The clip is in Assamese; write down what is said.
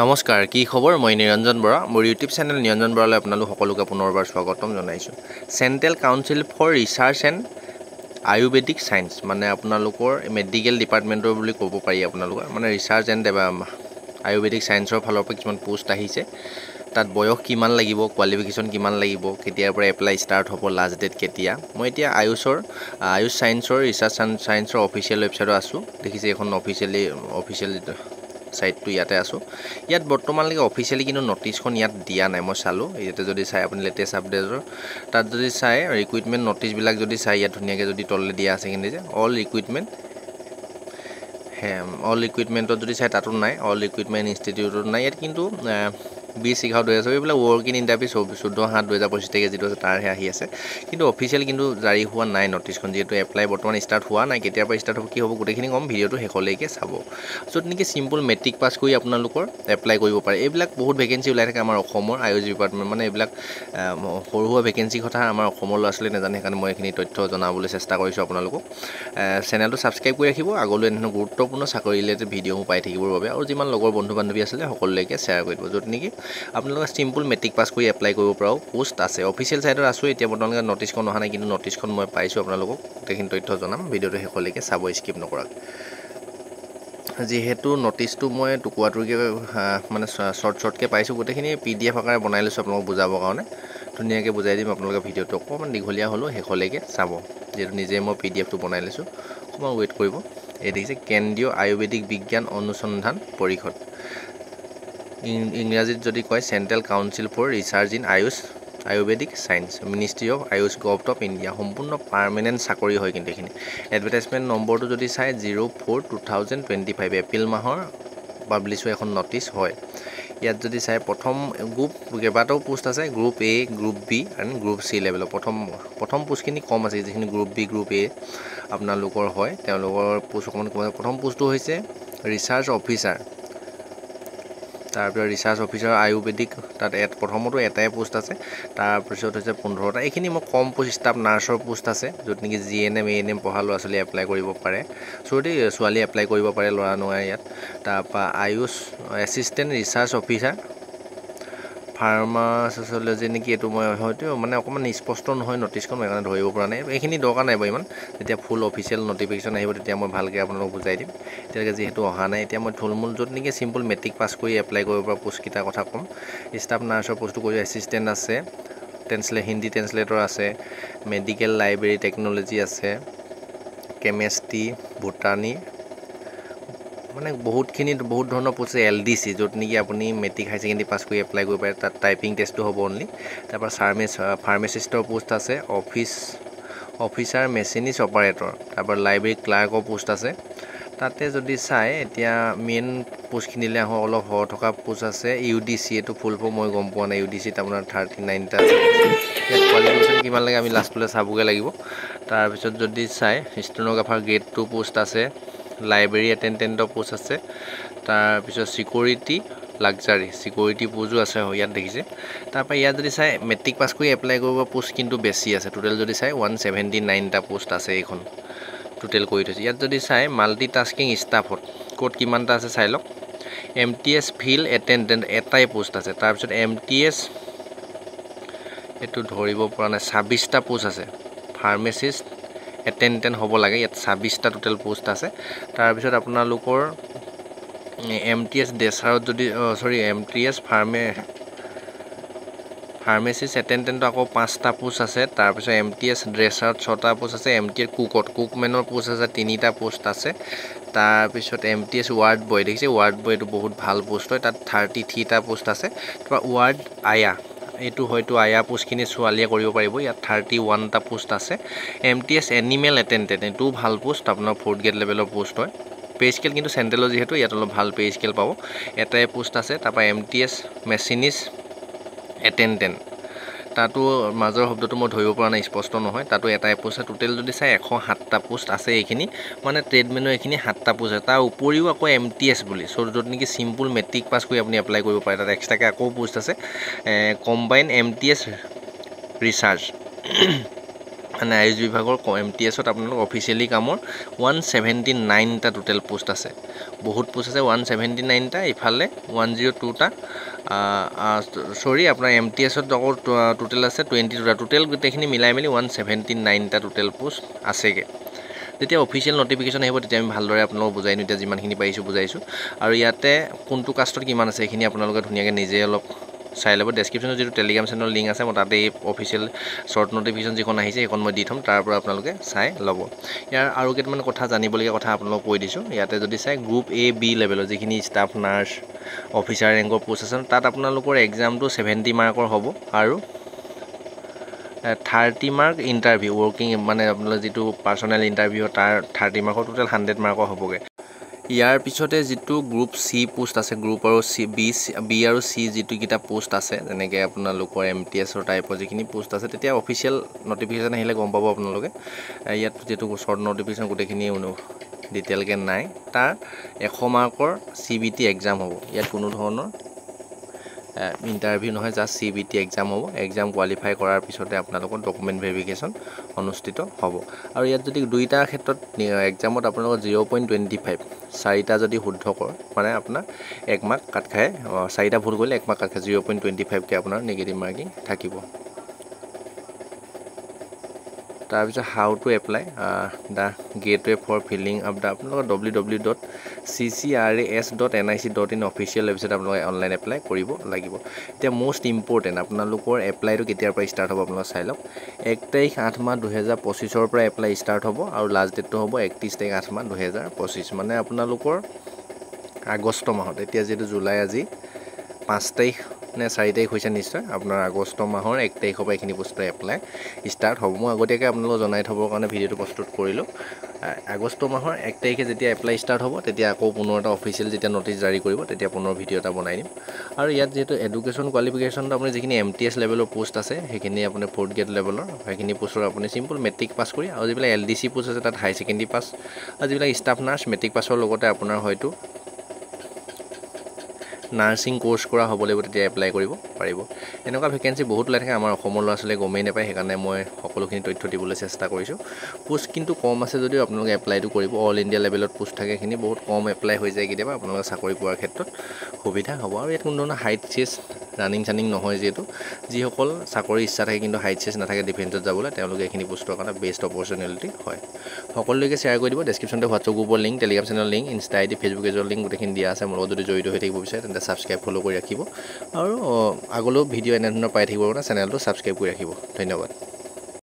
নমস্কাৰ কি খবৰ মই নিৰঞ্জন বৰা মোৰ ইউটিউব চেনেল নিৰঞ্জন বৰালৈ আপোনালোক সকলোকে পুনৰবাৰ স্বাগতম জনাইছোঁ central council for research and ayurvedic science মানে আপোনালোকৰ মেডিকেল ডিপাৰ্টমেণ্টৰ বুলি ক'ব পাৰি আপোনালোকৰ মানে ৰিচাৰ্চ এণ্ড আয়ুৰ্বেদিক সায়েন্সৰ ফালৰ পৰা কিছুমান পোষ্ট আহিছে তাত বয়স কিমান লাগিব কোৱালিফিকেশ্যন কিমান লাগিব কেতিয়াৰ পৰা এপ্লাই ষ্টাৰ্ট হ'ব লাষ্ট ডেট কেতিয়া মই এতিয়া আয়ুষ সায়েন্সৰ ৰিচাৰ্চ এণ্ড সায়েন্সৰ অফিচিয়েল ৱেবছাইটত আছোঁ দেখিছে এখন অফিচিয়েল সাইটটো ইয়াতে আছোঁ ইয়াত বৰ্তমানলৈকে অফিচিয়েলি কিন্তু নটিছখন ইয়াত দিয়া নাই মই চালোঁ ইয়াতে যদি চাই আপুনি লেটেষ্ট আপডেটৰ তাত যদি চাই ৰিকুইটমেণ্ট নটিছবিলাক যদি চাই ইয়াত ধুনীয়াকৈ যদি তললৈ দিয়া আছে কিন্তু যে অল ৰিকুইটমেণ্টত যদি চাই তাতো নাই অল ৰিকুইটমেণ্ট ইনষ্টিটিউটত নাই ইয়াত কিন্তু 20/11/2024 এইবিলাক ৱৰ্ক ইন ইণ্টাৰভিউ 14/7/2025 তাৰিখে যিটো আছে তাৰহে আহি আছে কিন্তু অফিচিয়েল কিন্তু জাৰি হোৱা নাই নটিছখন যিহেতু এপ্লাই বৰ্তমান ষ্টাৰ্ট হোৱা নাই কেতিয়াৰ পৰা ষ্টাৰ্ট হ'ব কি হ'ব গোটেইখিনি কম ভিডিঅ'টো শেষলৈকে চাব য'ত নেকি চিম্পল মেট্ৰিক পাছ কৰি আপোনালোকৰ এপ্লাই কৰিব পাৰে এইবিলাক বহুত ভেকেঞ্চি ওলাই থাকে আমাৰ অসমৰ আয়ুষ ডিপাৰ্টমেণ্ট মানে এইবিলাক সৰু সুৰা ভেকেঞ্চি কথা আমাৰ অসমৰ ল'ৰা ছোৱালী নাজানে সেইকাৰণে মই এইখিনি তথ্য জনাবলৈ চেষ্টা কৰিছোঁ আপোনালোকক চেনেলটো ছাবস্ক্ৰাইব কৰি ৰাখিব আগলৈ এনেধৰণৰ গুৰুত্বপূৰ্ণ চাকৰি ৰিলেটেড ভিডিঅ'সমূহ পাই থাকিবৰ বাবে আৰু যিমান লগৰ বন্ধু বান্ধৱী আছিলে সকলোলৈকে শ্বেয়াৰ কৰি দিব য'ত নেকি আপোনালোকে চিম্পল মেট্ৰিক পাছ কৰি এপ্লাই কৰিব পৰাও পোষ্ট আছে অফিচিয়েল সাইটত আছোঁ এতিয়া বৰ্তমানলৈকে নটিছখন অহা নাই কিন্তু নটিছখন মই পাইছোঁ আপোনালোকক গোটেইখিনি তথ্য জনাম ভিডিঅ'টো শেষলৈকে চাব স্কিপ নকৰাকৈ যিহেতু নটিছটো মই টুকুৰাটুকুৰকৈ মানে শ্বৰ্টকৈ পাইছোঁ গোটেইখিনি PDF আকাৰে বনাই লৈছোঁ আপোনালোকক বুজাবৰ কাৰণে ধুনীয়াকৈ বুজাই দিম আপোনালোকে ভিডিঅ'টো অকণমান দীঘলীয়া হ'লেও শেষলৈকে চাব যিহেতু নিজে মই PDFটো বনাই লৈছোঁ অকণমান ৱেইট কৰিব এই দেখিছে কেন্দ্ৰীয় আয়ুৰ্বেদিক বিজ্ঞান অনুসন্ধান পৰিষদ ইংৰাজীত যদি কয় central council for research in ayurvedic science ministry of AYUSH government of India সম্পূৰ্ণ পাৰ্মানেণ্ট চাকৰি হয় কিন্তু এইখিনি এডভাৰটাইজমেণ্ট নম্বৰটো যদি চাই 04/2025 এপ্ৰিল মাহৰ পাব্লিছ হোৱা এখন নটিছ হয় ইয়াত যদি চাই প্ৰথম গ্ৰুপ কেইবাটাও পোষ্ট আছে group A group B and group C লেভেলৰ প্ৰথম পোষ্টখিনি কম আছে যিখিনি গ্ৰুপ B গ্ৰুপ A আপোনালোকৰ হয় তেওঁলোকৰ পোষ্ট অকণমান কম আছে প্ৰথম পোষ্টটো হৈছে ৰিচাৰ্চ অফিচাৰ তাৰপিছত ৰিচাৰ্চ অফিচাৰ আয়ুৰ্বেদিক তাত প্ৰথমতো এটাই পোষ্ট আছে তাৰপিছত হৈছে 15টা এইখিনি মই কম পোষ্ট ষ্টাফ নাৰ্ছৰ পোষ্ট আছে য'ত নেকি GNM ANM পঢ়া ল'ৰা ছোৱালী এপ্লাই কৰিব পাৰে ছোৱালী এপ্লাই কৰিব পাৰে ল'ৰা নোৱাৰে ইয়াত তাৰপৰা আয়ুষ এছিষ্টেণ্ট ৰিচাৰ্চ অফিচাৰ ফাৰ্মাচলজি নেকি এইটো মই হয়তো মানে অকণমান স্পষ্ট নহয় নটিছখন মই সেইকাৰণে ধৰিব পৰা নাই এইখিনি দৰকাৰ নাই বাৰু ইমান যেতিয়া ফুল অফিচিয়েল নটিফিকেশ্যন আহিব তেতিয়া মই ভালকৈ আপোনালোকক বুজাই দিম এতিয়ালৈকে যিহেতু অহা নাই এতিয়া মই থুলমূল য'ত নেকি চিম্পল মেট্ৰিক পাছ কৰি এপ্লাই কৰিব পৰা পোষ্টকেইটাৰ কথা ক'ম ষ্টাফ নাৰ্ছৰ পোষ্টটো কৰি এছিষ্টেণ্ট আছে হিন্দী ট্ৰেঞ্চলেটৰ আছে মেডিকেল লাইব্ৰেৰী টেকন'লজি আছে কেমেষ্ট্ৰি ভোটানী মানে বহুত ধৰণৰ পোষ্ট আছে LDC য'ত নেকি আপুনি মেট্ৰিক হাই ছেকেণ্ডেৰী পাছ কৰি এপ্লাই কৰিব পাৰে তাত টাইপিং টেষ্টটো হ'ব অনলি তাৰপৰা ফাৰ্মাচিষ্টৰ পোষ্ট আছে অফিচাৰ মেচিনিষ্ট অপাৰেটৰ তাৰপৰা লাইব্ৰেৰী ক্লাৰ্কৰ পোষ্ট আছে তাতে যদি চাই এতিয়া মেইন পোষ্টখিনিলৈ আহোঁ অলপ থকা পোষ্ট আছে UDC এইটো ফুল ফৰ্ম মই গম পোৱা নাই UDCত আপোনাৰ 39টা আছে ইয়াত কোৱালিফিকেশ্যন কিমান লাগে আমি লাষ্টলৈ চাবগৈ লাগিব তাৰপিছত যদি চাই ষ্টেন'গ্ৰাফাৰ গ্ৰেড 2 পোষ্ট আছে লাইব্ৰেৰী এটেণ্ডেণ্টৰ পোষ্ট আছে তাৰপিছত চিকিউৰিটি পোষ্টো আছে ইয়াত দেখিছে তাৰপৰা ইয়াত যদি চাই মেট্ৰিক পাছ কৰি এপ্লাই কৰিব পোষ্ট কিন্তু বেছি আছে টোটেল যদি চাই 179টা পোষ্ট আছে এইখন টোটেল কৰি থৈছে ইয়াত যদি চাই মাল্টি টাস্কিং ষ্টাফত ক'ত কিমানটা আছে চাই লওক MTS ফিল্ড এটেণ্ডেণ্ট এটাই পোষ্ট আছে তাৰপিছত MTS এইটো ধৰিব পৰা নাই 26টা পোষ্ট আছে ফাৰ্মাচিষ্ট এটেণ্ডেণ্ট হ'ব লাগে ইয়াত 26টা টোটেল পোষ্ট আছে তাৰপিছত আপোনালোকৰ MTS ডেচাৰত যদি MTS ফাৰ্মাচিষ্ট এটেণ্ডেণ্টত আকৌ 5টা পোষ্ট আছে তাৰপিছত MTS ড্ৰেচাৰত 6টা পোষ্ট আছে MTS কুকমেনৰ পোষ্ট আছে 3টা পোষ্ট আছে তাৰপিছত MTS ৱাৰ্ড বয় দেখিছে ৱাৰ্ড বয় এইটো বহুত ভাল পোষ্ট হয় তাত 33টা পোষ্ট আছে তাৰপৰা ৱাৰ্ড আয়া এইটো হয়তো আয়া পোষ্টখিনি ছোৱালীয়ে কৰিব পাৰিব ইয়াত 31টা পোষ্ট আছে MTS এনিমেল এটেণ্ডেণ্ট এইটোও ভাল পোষ্ট আপোনাৰ 4th গ্ৰেড লেভেলৰ পোষ্ট হয় পে স্কেল কিন্তু চেণ্ট্ৰেলৰ যিহেতু ইয়াত অলপ ভাল পে স্কেল পাব এটাই পোষ্ট আছে তাৰপৰা MTS মেচিনিষ্ট এটেণ্ডেণ্ট তাতো মাজৰ শব্দটো মই ধৰিব পৰা নাই স্পষ্ট নহয় তাতো এটাই পোষ্ট আছে টোটেল যদি চাই 107টা পোষ্ট আছে এইখিনি মানে ট্ৰেডমেনৰ এইখিনি 7টা পোষ্ট আছে তাৰ উপৰিও আকৌ MTS বুলি য'ত নেকি চিম্পল মেট্ৰিক পাছ কৰি আপুনি এপ্লাই কৰিব পাৰে তাত এক্সট্ৰাকৈ আকৌ পোষ্ট আছে কম্বাইন MTS ৰিচাৰ্চ মানে আয়ুষ বিভাগৰ MTSত আপোনালোক অফিচিয়েলি কামৰ 179টা টোটেল পোষ্ট আছে বহুত পোষ্ট আছে 179টা ইফালে 102টা সৰি আপোনাৰ MTSত আকৌ টোটেল আছে 22টা টোটেল গোটেইখিনি মিলাই মেলি 179টা টোটেল পোষ্ট আছেগে যেতিয়া অফিচিয়েল নটিফিকেশ্যন আহিব তেতিয়া আমি ভালদৰে আপোনালোকক বুজাই দিম এতিয়া যিমানখিনি পাৰিছোঁ বুজাইছোঁ আৰু ইয়াতে কোনটো কাষ্টত কিমান আছে এইখিনি আপোনালোকে ধুনীয়াকৈ নিজে অলপ চাই ল'ব ডেছক্ৰিপশ্যনত যিটো টেলিগ্ৰাম চেনেলৰ লিংক আছে মই তাতে এই অফিচিয়েল শ্বৰ্ট নটিফিকেশ্যন যিখন আহিছে সেইখন মই দি থ'ম তাৰ পৰা আপোনালোকে চাই ল'ব ইয়াৰ আৰু কেইটামান কথা জানিবলগীয়া কথা আপোনালোকক কৈ দিছোঁ ইয়াতে যদি চাই গ্ৰুপ A-B লেভেলৰ যিখিনি ষ্টাফ নাৰ্ছ অফিচাৰ ৰেংকৰ পোষ্ট আছে তাত আপোনালোকৰ এক্সামটো 70 মাৰ্কৰ হ'ব আৰু 30 মাৰ্ক ইণ্টাৰভিউ ৱৰ্কিং মানে আপোনালোকৰ যিটো পাৰ্চনেল ইণ্টাৰভিউ তাৰ 30 মাৰ্কৰ টোটেল 100 মাৰ্কৰ হ'বগৈ ইয়াৰ পিছতে যিটো গ্ৰুপ C পোষ্ট আছে গ্ৰুপ আৰু B আৰু C যিটো কিটা পোষ্ট আছে যেনেকৈ আপোনালোকৰ MTSৰ টাইপৰ যিখিনি পোষ্ট আছে তেতিয়া অফিচিয়েল নটিফিকেশ্যন আহিলে গম পাব আপোনালোকে ইয়াত যিটো শ্বৰ্ট নটিফিকেশ্যন গোটেইখিনি ডিটেইলকৈ নাই তাৰ 100 মাৰ্কৰ CBT এক্সাম হ'ব ইয়াত কোনো ধৰণৰ ইণ্টাৰভিউ নহয় জাষ্ট CBT এক্সাম হ'ব এক্সাম কোৱালিফাই কৰাৰ পিছতে আপোনালোকৰ ডকুমেণ্ট ভেৰিফিকেশ্যন অনুষ্ঠিত হ'ব আৰু ইয়াত যদি দুইটা ক্ষেত্ৰত এক্সামত আপোনালোকৰ 0.25 চাৰিটা যদি শুদ্ধ কৰে মানে আপোনাৰ 1 মাৰ্ক কাট খায় চাৰিটা ভুল কৰিলে 1 মাৰ্ক কাট খায় 0.25কে আপোনাৰ নিগেটিভ মাৰ্কিং থাকিব তাৰপিছত how to apply the gateway for filling up the আপোনালোকৰ www.ccras.nic.in অফিচিয়েল ৱেবছাইট আপোনালোকে অনলাইন এপ্লাই কৰিব লাগিব এতিয়া মোষ্ট ইম্পৰ্টেণ্ট আপোনালোকৰ এপ্লাইটো কেতিয়াৰ পৰা ষ্টাৰ্ট হ'ব আপোনালোকে চাই লওক 1 তাৰিখ 8 মাহ 2025ৰ পৰা এপ্লাই ষ্টাৰ্ট হ'ব আৰু লাষ্ট ডেটটো হ'ব 31 তাৰিখ 8 মাহ 2025 মানে আপোনালোকৰ আগষ্ট মাহত এতিয়া যিহেতু জুলাই আজি 5 তাৰিখ নে 4 তাৰিখ হৈছে নিশ্চয় আপোনাৰ আগষ্ট মাহৰ 1 তাৰিখৰ পৰা এইখিনি বস্তু এপ্লাই ষ্টাৰ্ট হ'ব মই আগতীয়াকৈ আপোনালোকক জনাই থবৰ কাৰণে ভিডিঅ'টো প্ৰস্তুত কৰিলোঁ আগষ্ট মাহৰ 1 তাৰিখে যেতিয়া এপ্লাই ষ্টাৰ্ট হ'ব তেতিয়া আকৌ পুনৰ এটা অফিচিয়েল যেতিয়া নটিচ জাৰি কৰিব তেতিয়া পুনৰ ভিডিঅ' এটা বনাই দিম আৰু ইয়াত যিহেতু এডুকেশ্যন কোৱালিফিকেশ্যনত আপুনি যিখিনি MTS লেভেলৰ পোষ্ট আছে সেইখিনি আপুনি 4th গ্ৰেড লেভেলৰ সেইখিনি পোষ্টৰ আপুনি চিম্পল মেট্ৰিক পাছ কৰি আৰু যিবিলাক LDC পোষ্ট আছে তাত হাই ছেকেণ্ডেৰী পাছ আৰু যিবিলাক ষ্টাফ নাৰ্ছ মেট্ৰিক পাছৰ লগতে আপোনাৰ হয়তো নাৰ্ছিং কোৰ্চ কৰা হ'ব লাগিব তেতিয়া এপ্লাই কৰিব পাৰিব এনেকুৱা ভেকেঞ্চি বহুত ওলাই থাকে আমাৰ অসমৰ ল'ৰা ছোৱালীয়ে গমেই নাপায় সেইকাৰণে মই সকলোখিনি তথ্য দিবলৈ চেষ্টা কৰিছোঁ পোষ্ট কিন্তু কম আছে যদিও আপোনালোকে এপ্লাইটো কৰিব অল ইণ্ডিয়া লেভেলত পোষ্ট থাকে সেইখিনি বহুত কম এপ্লাই হৈ যায় কেতিয়াবা আপোনালোকে চাকৰি পোৱাৰ ক্ষেত্ৰত সুবিধা হ'ব আৰু ইয়াত কোনো ধৰণৰ হাইট চেষ্ট ৰানিং নহয় যিহেতু যিসকল চাকৰি ইচ্ছা থাকে কিন্তু হাইট চেষ্ট নাথাকে ডিফেন্সত যাবলৈ তেওঁলোকে এইখিনি পোষ্টৰ কাৰণে বেষ্ট অপৰচুনিটি হয় সকলোলৈকে শ্বেয়াৰ কৰি দিব ডেছক্ৰিপশ্যনতে হোৱাটছআপ গ্ৰুপৰ লিংক টেলিগ্ৰাম চেনেলৰ লিংক ইনষ্টা ID ফেচবুক পেজৰ লিংক গোটেইখিনি দিয়া আছে মোৰ লগত যদি জড়িত হৈ থাকিব বিচাৰে তেন্তে ছাবস্ক্ৰাইব ফ'ল' কৰি ৰাখিব আৰু আগলৈও ভিডিঅ' এনেধৰণৰ পাই থাকিবৰ কাৰণে চেনেলটো ছাবস্ক্ৰাইব কৰি ৰাখিব ধন্যবাদ